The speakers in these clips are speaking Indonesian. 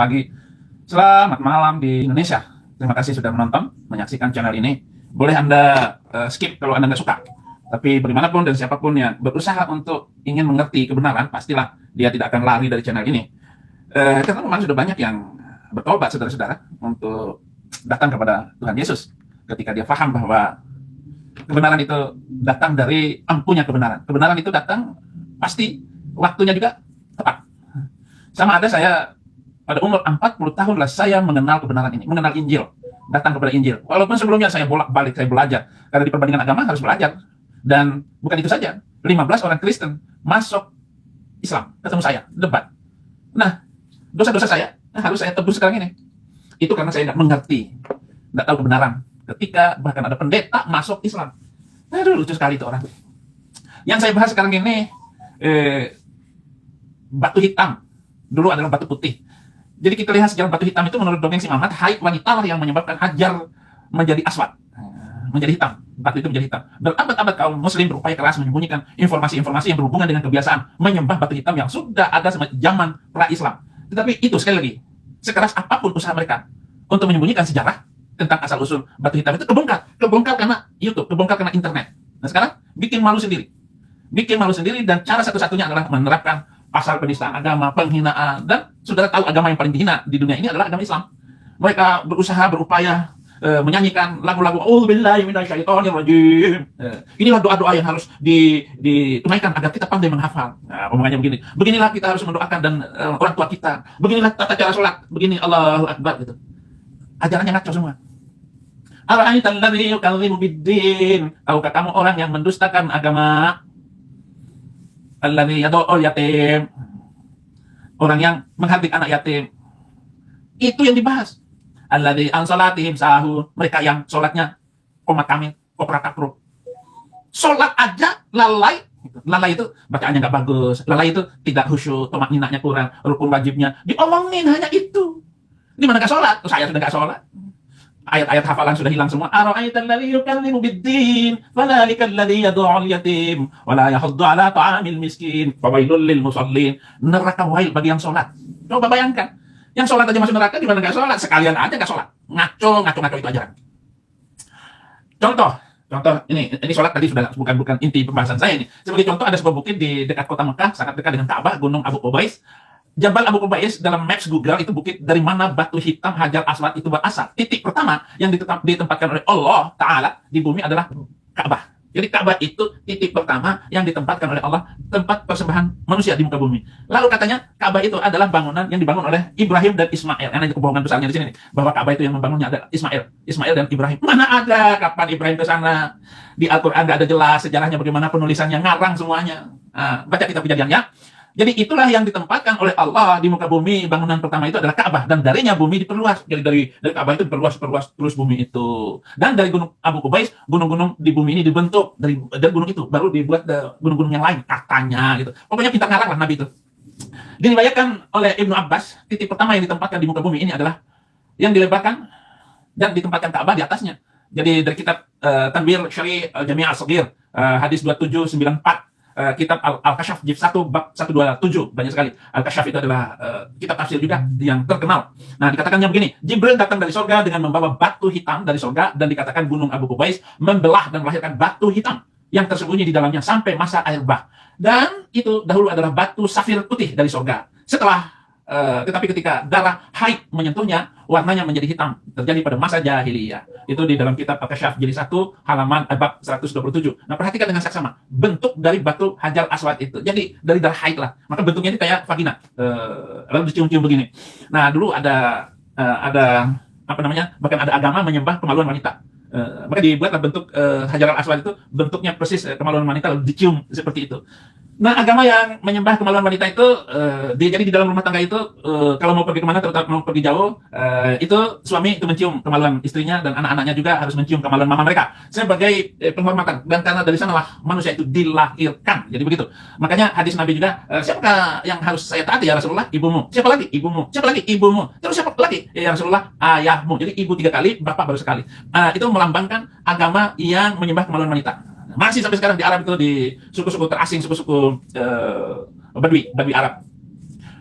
pagi, selamat malam di Indonesia. Terima kasih sudah menonton, menyaksikan channel ini. Boleh Anda skip kalau Anda nggak suka. Tapi bagaimanapun dan siapapun yang berusaha untuk ingin mengerti kebenaran, pastilah dia tidak akan lari dari channel ini. Karena memang sudah banyak yang bertobat, saudara-saudara, untuk datang kepada Tuhan Yesus. Ketika dia paham bahwa kebenaran itu datang dari ampunya kebenaran. Kebenaran itu datang pasti waktunya juga tepat. Sama ada saya pada umur 40 tahun lah saya mengenal kebenaran ini, mengenal Injil, datang kepada Injil. Walaupun sebelumnya saya bolak-balik, saya belajar. Karena di perbandingan agama harus belajar. Dan bukan itu saja, 15 orang Kristen masuk Islam, ketemu saya, debat. Nah, dosa-dosa saya harus saya tebus sekarang ini. Itu karena saya nggak mengerti, nggak tahu kebenaran. Ketika bahkan ada pendeta masuk Islam. Aduh, lucu sekali itu orang. Yang saya bahas sekarang ini, batu hitam. Dulu adalah batu putih. Jadi kita lihat sejarah batu hitam itu menurut dongeng si Mamat, haid wanita lah yang menyebabkan Hajar menjadi aswad, menjadi hitam. Batu itu menjadi hitam. Berabad-abad kaum muslim berupaya keras menyembunyikan informasi-informasi yang berhubungan dengan kebiasaan menyembah batu hitam yang sudah ada sejak zaman pra-Islam. Tetapi itu sekali lagi, sekeras apapun usaha mereka untuk menyembunyikan sejarah tentang asal-usul batu hitam itu kebongkar karena YouTube, kebongkar karena internet. Nah sekarang bikin malu sendiri. Bikin malu sendiri dan cara satu-satunya adalah menerapkan pasal penistaan agama, penghinaan, dan saudara tahu agama yang paling dihina di dunia ini adalah agama Islam. Mereka berusaha, berupaya menyanyikan lagu-lagu "A'udzubillahi minasyaitonirrajim". Inilah doa-doa yang harus ditunaikan agar kita pandai menghafal. Nah, omongannya begini. Beginilah kita harus mendoakan dan orang tua kita. Beginilah tata cara sholat. Begini Allahu Akbar gitu. Ajarannya ngaco semua. Ara'aital ladzi yukadzibu biddin. Tahukah kamu orang yang mendustakan agama? Alladzi yad'ul yatim. Orang yang menghardik anak yatim. Itu yang dibahas. Alladzi an salatihim sahun. Mereka yang sholatnya komat kamil, koprak kapruk. Sholat aja lalai. Lalai itu bacaannya nggak bagus. Lalai itu tidak khusyuk, tumakninahnya kurang, rukun wajibnya diomongin hanya itu. Di mana nggak sholat? Saya sudah nggak sholat. Ayat-ayat hafalan sudah hilang semua. Ara'aital ladzi yukadzibu biddin, fadzalikal ladzi yad'ul yatim wa la yahuddu 'ala ta'amil miskin, fawailul lil musallin. Neraka wail bagi yang sholat. Coba bayangkan, yang sholat aja masuk neraka, di mana nggak sholat? Sekalian aja nggak sholat. Ngaco itu ajaran. Contoh ini sholat tadi sudah bukan inti pembahasan saya ini. Sebagai contoh ada sebuah bukit di dekat kota Mekah, sangat dekat dengan Ka'bah, Gunung Abu Qubais. Jabal Abu Qubais dalam maps Google itu bukit dari mana batu hitam Hajar Aswad itu berasal. Titik pertama yang ditempatkan oleh Allah Ta'ala di bumi adalah Ka'bah. Jadi Ka'bah itu titik pertama yang ditempatkan oleh Allah, tempat persembahan manusia di muka bumi. Lalu katanya Ka'bah itu adalah bangunan yang dibangun oleh Ibrahim dan Ismail. Yang ada kebohongan besarnya di sini nih, bahwa Ka'bah itu yang membangunnya adalah Ismail dan Ibrahim. Mana ada kapan Ibrahim ke sana? Di Al-Qur'an nggak ada jelas sejarahnya bagaimana, penulisannya ngarang semuanya. Baca kitab Kejadiannya. Jadi itulah yang ditempatkan oleh Allah di muka bumi. Bangunan pertama itu adalah Ka'bah, dan darinya bumi diperluas. Jadi dari Ka'bah itu diperluas terus bumi itu. Dan dari Gunung Abu Qubais, gunung-gunung di bumi ini dibentuk dari gunung itu baru dibuat gunung-gunung yang lain katanya gitu. Pokoknya pintar ngarang lah Nabi itu. Diriwayatkan oleh Ibnu Abbas, titik pertama yang ditempatkan di muka bumi ini adalah yang dilebarkan dan ditempatkan Ka'bah di atasnya. Jadi dari kitab Tanbir Syari Al-Jami' As-Saghir, hadis 2794. Kitab Al-Kashaf juz 1 bab 127, banyak sekali. Al-Kashaf itu adalah kitab tafsir juga yang terkenal. Nah, dikatakannya begini, Jibril datang dari surga dengan membawa batu hitam dari surga, dan dikatakan gunung Abu Qubais membelah dan melahirkan batu hitam yang tersembunyi di dalamnya sampai masa air bah. Dan itu dahulu adalah batu safir putih dari surga. Tetapi ketika darah haid menyentuhnya, warnanya menjadi hitam. Terjadi pada masa jahiliyah. Itu di dalam kitab Al-Kashaf jilid 1 halaman bab 127. Nah, perhatikan dengan saksama. Bentuk dari batu Hajar Aswad itu. Jadi dari darah haid lah. Maka bentuknya ini kayak vagina. Lalu dicium-cium begini. Nah, dulu ada apa namanya? Bahkan ada agama menyembah kemaluan wanita. Maka dibuatlah bentuk Hajar Aswad itu bentuknya persis kemaluan wanita, lalu dicium seperti itu. Nah, agama yang menyembah kemaluan wanita itu, jadi di dalam rumah tangga itu, kalau mau pergi kemana, terutama mau pergi jauh, itu suami itu mencium kemaluan istrinya, dan anak-anaknya juga harus mencium kemaluan mama mereka sebagai penghormatan. Dan karena dari sanalah manusia itu dilahirkan. Jadi begitu. Makanya hadis Nabi juga, siapakah yang harus saya taati ya Rasulullah? Ibumu. Siapa lagi? Ibumu. Siapa lagi? Ibumu. Terus siapa lagi? Ya Rasulullah, ayahmu. Jadi ibu 3 kali, bapak baru sekali. Itu melambangkan agama yang menyembah kemaluan wanita. Masih sampai sekarang di Arab itu, di suku-suku terasing, suku-suku Badui Arab.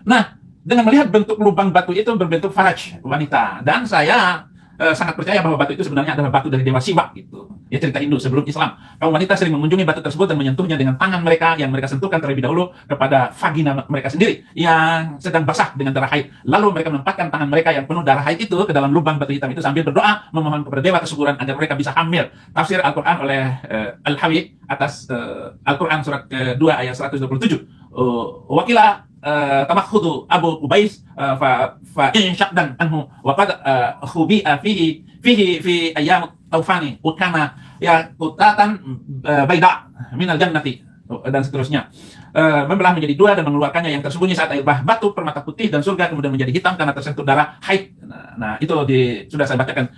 Nah, dengan melihat bentuk lubang batu itu berbentuk faraj wanita, dan saya sangat percaya bahwa batu itu sebenarnya adalah batu dari Dewa Siwa gitu. Ya, cerita Hindu sebelum Islam. Kaum wanita sering mengunjungi batu tersebut dan menyentuhnya dengan tangan mereka yang mereka sentuhkan terlebih dahulu kepada vagina mereka sendiri yang sedang basah dengan darah haid. Lalu mereka menempatkan tangan mereka yang penuh darah haid itu ke dalam lubang batu hitam itu sambil berdoa memohon kepada dewa kesuburan agar mereka bisa hamil. Tafsir Al-Quran oleh Al-Hawi atas Al-Quran surat kedua ayat 127. Wakila tamakhudu Abu Ubais fa insyaqdan anhu wa qad khubi'a fi ayyam taufani wa kana ya qutatan baida minal jannati dan seterusnya. Membelah menjadi dua dan mengeluarkannya yang tersembunyi saat air bah batu permata putih dan surga kemudian menjadi hitam karena tersentuh darah haid. Nah itu sudah saya bacakan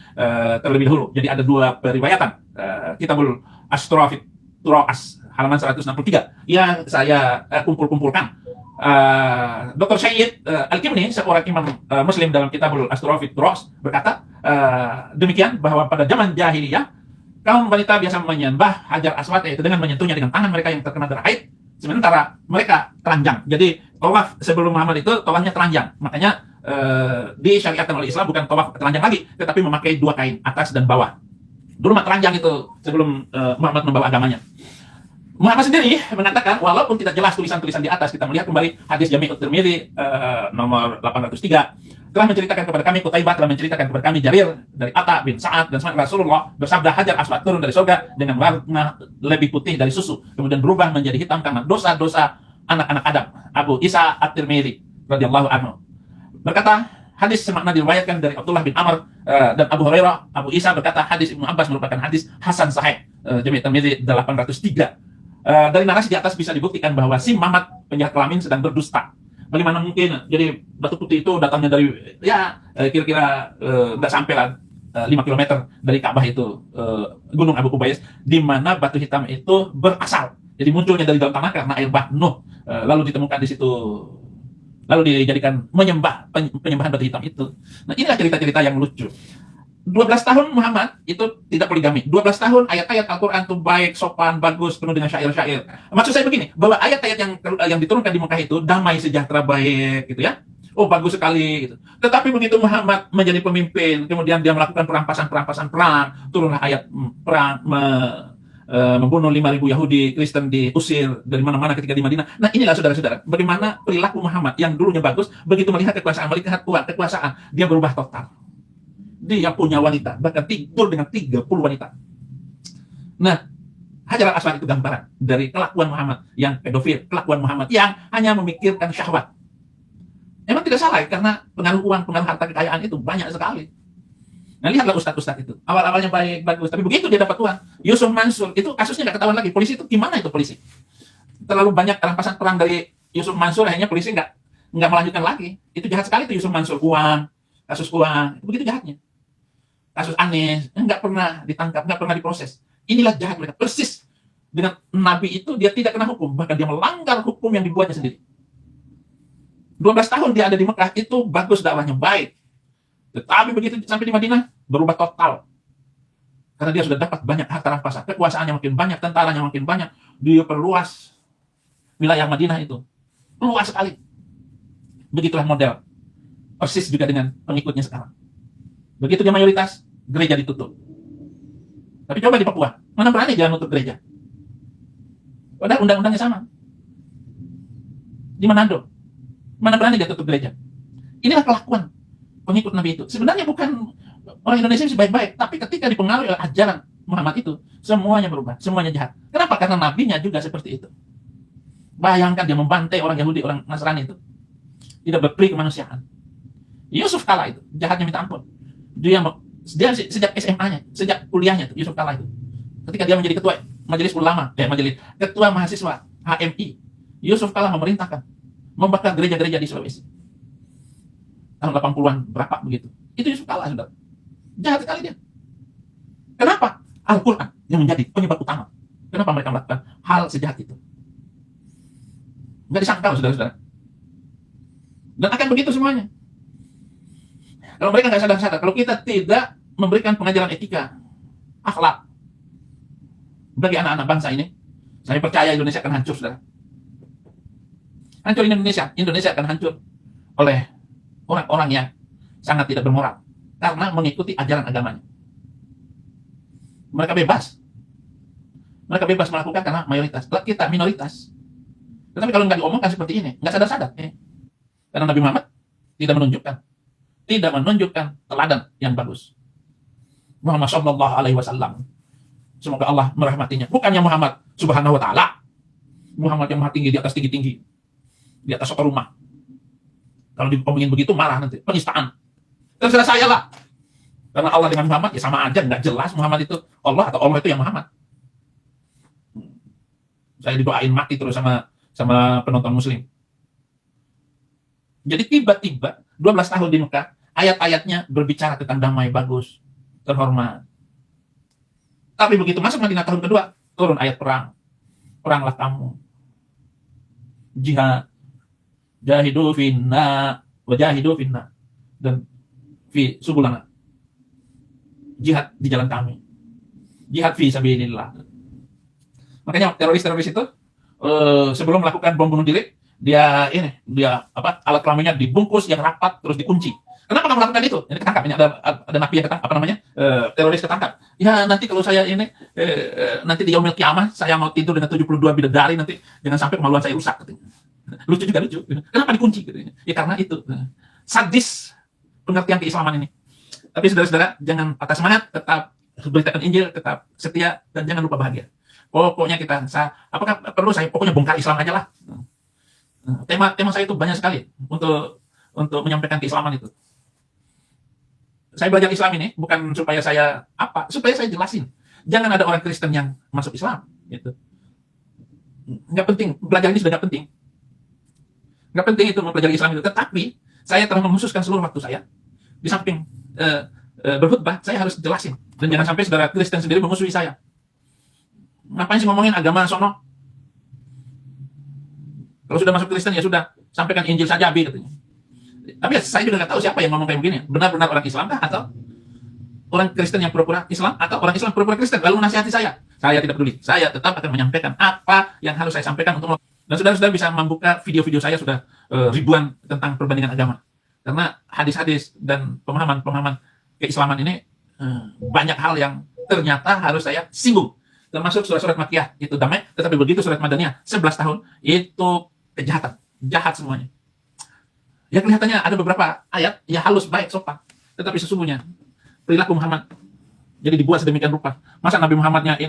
terlebih dahulu. Jadi ada dua periwayatan Kitabul Astrofit Turas halaman 163 yang saya kumpulkan. Dr. Syed Al-Kimni, seorang imam muslim dalam Kitabul Astrofit Turas, berkata demikian bahwa pada zaman jahiliyah kaum wanita biasa menyembah Hajar Aswad, yaitu dengan menyentuhnya dengan tangan mereka yang terkena darah haid, sementara mereka telanjang. Jadi tawaf sebelum Muhammad itu tawafnya telanjang. Makanya disyariatkan oleh Islam bukan tawaf telanjang lagi, tetapi memakai dua kain, atas dan bawah. Dulu mah telanjang itu sebelum Muhammad membawa agamanya. Muhammad sendiri mengatakan, walaupun tidak jelas tulisan-tulisan di atas, kita melihat kembali hadis Jami'ut Tirmidzi nomor 803, telah menceritakan kepada kami, Qutaibah telah menceritakan kepada kami, Jarir dari Atta bin Sa'ad dan Rasulullah bersabda, Hajar Aswad turun dari surga dengan warna lebih putih dari susu, kemudian berubah menjadi hitam karena dosa-dosa anak-anak Adam. Abu Isa At-Tirmidzi radhiyallahu anhu berkata, hadis semakna diriwayatkan dari Abdullah bin Amr dan Abu Hurairah. Abu Isa berkata, hadis Ibnu Abbas merupakan hadis hasan sahih. Jami' Tirmidzi 803. Dari narasi di atas bisa dibuktikan bahwa si Muhammad penjahat kelamin sedang berdusta. Bagaimana mungkin? Jadi batu putih itu datangnya dari kira-kira nggak sampai lah 5 km dari Ka'bah itu, Gunung Abu Qubais, di mana batu hitam itu berasal. Jadi munculnya dari dalam tanah karena air bah Nuh, lalu ditemukan di situ, lalu dijadikan penyembahan batu hitam itu. Nah, inilah cerita-cerita yang lucu. 12 tahun Muhammad itu tidak poligami. 12 tahun ayat-ayat Al-Quran itu baik, sopan, bagus, penuh dengan syair-syair. Maksud saya begini, bahwa ayat-ayat yang diturunkan di Mekah itu damai, sejahtera, baik gitu ya. Oh, bagus sekali gitu. Tetapi begitu Muhammad menjadi pemimpin, kemudian dia melakukan perampasan perang, turunlah ayat perang membunuh 5.000 Yahudi, Kristen diusir dari mana-mana ketika di Madinah. Nah, inilah saudara-saudara, bagaimana perilaku Muhammad yang dulunya bagus, begitu melihat kekuasaan, dia berubah total. Dia punya wanita, bahkan tidur dengan 30 wanita. Nah, Hajar Aswad itu gambaran dari kelakuan Muhammad yang pedofil, kelakuan Muhammad yang hanya memikirkan syahwat. Emang tidak salah, karena pengaruh uang, pengaruh harta kekayaan itu banyak sekali. Nah, lihatlah ustadz-ustadz itu. Awal-awalnya baik, bagus, tapi begitu dia dapat uang. Yusuf Mansur, itu kasusnya nggak ketahuan lagi. Polisi itu gimana itu polisi? Terlalu banyak rampasan perang dari Yusuf Mansur, akhirnya polisi nggak melanjutkan lagi. Itu jahat sekali itu Yusuf Mansur, uang, kasus uang, itu begitu jahatnya. Kasus Anies, nggak pernah ditangkap, nggak pernah diproses. Inilah jahat mereka, persis. Dengan Nabi itu, dia tidak kena hukum, bahkan dia melanggar hukum yang dibuatnya sendiri. 12 tahun dia ada di Mekah, itu bagus dakwahnya, baik. Tetapi begitu sampai di Madinah, berubah total. Karena dia sudah dapat banyak harta rampasan, kekuasaannya makin banyak, tentaranya makin banyak, dia perluas wilayah Madinah itu. Luas sekali. Begitulah model. Persis juga dengan pengikutnya sekarang. Begitu dia mayoritas, gereja ditutup. Tapi coba di Papua, mana berani dia nutup gereja? Padahal undang-undangnya sama. Di Manado, mana berani dia tutup gereja? Inilah kelakuan pengikut Nabi itu. Sebenarnya bukan orang Indonesia masih baik-baik, tapi ketika dipengaruhi oleh ajaran Muhammad itu, semuanya berubah, semuanya jahat. Kenapa? Karena nabinya juga seperti itu. Bayangkan dia membantai orang Yahudi, orang Nasrani itu. Tidak berperi kemanusiaan. Yusuf kalah itu, jahatnya minta ampun. Dia sejak SMA-nya, sejak kuliahnya itu, Yusuf kalah itu. Ketika dia menjadi ketua majelis ulama, ketua mahasiswa HMI, Yusuf kalah memerintahkan membakar gereja-gereja di Sulawesi. Tahun 80-an berapa begitu. Itu Yusuf kalah, saudara. Jahat sekali dia. Kenapa? Al-Quran yang menjadi penyebab utama. Kenapa mereka melakukan hal sejahat itu? Nggak disangkal, saudara-saudara. Dan akan begitu semuanya. Kalau mereka nggak sadar-sadar, kalau kita tidak memberikan pengajaran etika, akhlak bagi anak-anak bangsa ini, saya percaya Indonesia akan hancur, saudara. Hancur Indonesia akan hancur. oleh orang-orang yang sangat tidak bermoral karena mengikuti ajaran agamanya. Mereka bebas. Mereka bebas melakukan karena mayoritas. Kita minoritas. Tetapi kalau nggak diomongkan seperti ini, nggak sadar-sadar. Karena Nabi Muhammad tidak menunjukkan teladan yang bagus. Muhammad Shallallahu Alaihi Wasallam. Semoga Allah merahmatinya. Bukannya Muhammad Subhanahu Wa Taala. Muhammad yang maha tinggi di atas tinggi-tinggi, di atas soto rumah. Kalau diomongin begitu marah nanti, penistaan. Terserah saya lah. Karena Allah dengan Muhammad ya sama aja, nggak jelas Muhammad itu Allah atau Allah itu yang Muhammad. Saya didoain mati terus sama penonton Muslim. Jadi tiba-tiba 12 tahun di Mekah, ayat-ayatnya berbicara tentang damai, bagus, terhormat. Tapi begitu masuk Madinah tahun kedua, turun ayat perang. Peranglah kamu. Jihad. Jahidu finna, wajahidu finna. Dan fi subulana. Jihad di jalan kami. Jihad fi sabilillah. Makanya teroris-teroris itu sebelum melakukan bom bunuh diri, dia alat kelaminnya dibungkus yang rapat terus dikunci. Kenapa kamu melakukan itu? Ini ketangkap, ini ada napi yang ketangkap, teroris ketangkap. Ya nanti kalau saya nanti di yaumil kiamah saya mau tidur dengan 72 bidadari, nanti jangan sampai kemaluan saya rusak. Lucu juga lucu. Kenapa dikunci? Ya karena itu sadis pengertian keislaman ini. Tapi saudara-saudara jangan patah semangat, tetap beritakan Injil, tetap setia dan jangan lupa bahagia. Pokoknya pokoknya bongkar Islam aja lah. Tema saya itu banyak sekali untuk menyampaikan keislaman itu. Saya belajar Islam ini bukan supaya saya jelasin. Jangan ada orang Kristen yang masuk Islam, gitu. Nggak penting, belajar ini sudah nggak penting. Nggak penting itu mempelajari Islam itu. Tetapi saya telah mengkhususkan seluruh waktu saya di samping berkhutbah, saya harus jelasin. Dan jangan sampai saudara Kristen sendiri memusuhi saya. Ngapain sih ngomongin agama sono? Kalau sudah masuk Kristen ya sudah, sampaikan Injil saja Abi katanya. Tapi saya juga nggak tahu siapa yang ngomong kayak begini. Benar-benar orang Islam kah atau orang Kristen yang pura-pura Islam atau orang Islam pura-pura Kristen lalu menasihati saya? Saya tidak peduli. Saya tetap akan menyampaikan apa yang harus saya sampaikan untuk dan saudara-saudara bisa membuka video-video saya sudah ribuan tentang perbandingan agama. Karena hadis-hadis dan pemahaman keislaman ini banyak hal yang ternyata harus saya singgung. Termasuk surat-surat Makkiyah itu damai, tetapi begitu surat Madaniyah 11 tahun itu kejahatan, jahat semuanya. Ya kelihatannya ada beberapa ayat ya halus, baik, sopan, tetapi sesungguhnya perilaku Muhammad jadi dibuat sedemikian rupa. Masa Nabi Muhammadnya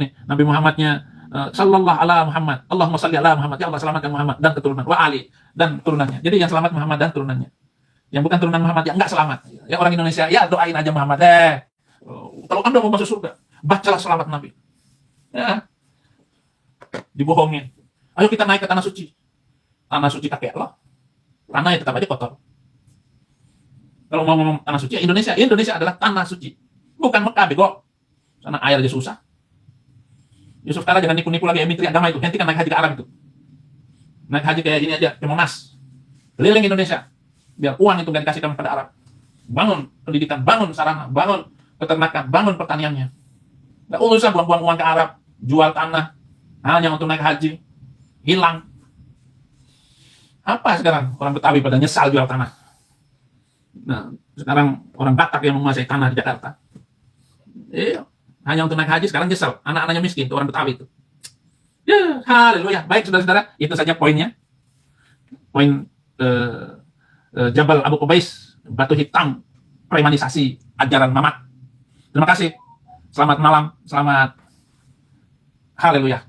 sallallahu ala Muhammad, Allahumma salli ala Muhammad, ya Allah selamatkan Muhammad dan keturunan wa ali dan turunannya. Jadi yang selamat Muhammad dan turunannya. Yang bukan turunan Muhammad yang enggak selamat. Ya orang Indonesia ya doain aja Muhammad kalau Anda mau masuk surga, bacalah selawat Nabi. Ya. Dibohongin. Ayo kita naik ke tanah suci. Tanah suci kakek Allah. Tanahnya tetap aja kotor. Kalau mau ngomong tanah suci, Indonesia adalah tanah suci. Bukan Mekah, bego. Sana air aja susah. Yusuf Kala jangan nipu-nipu lagi emitri agama itu. Hentikan naik haji ke Arab itu. Naik haji kayak ini aja, ke Monas. Keliling Indonesia. Biar uang itu nggak dikasihkan pada Arab. Bangun pendidikan, bangun sarana, bangun peternakan, bangun pertaniannya. Nggak usah buang-buang uang ke Arab. Jual tanah hanya untuk naik haji, hilang. Apa sekarang orang Betawi pada nyesal jual tanah? Nah, sekarang orang Batak yang menguasai tanah di Jakarta, hanya untuk naik haji sekarang nyesal. Anak-anaknya miskin, itu orang Betawi itu. Ya, haleluya. Baik saudara-saudara, itu saja poinnya. Poin Jabal Abu Qubais, batu hitam, premanisasi ajaran Mamat. Terima kasih. Selamat malam, selamat haleluya.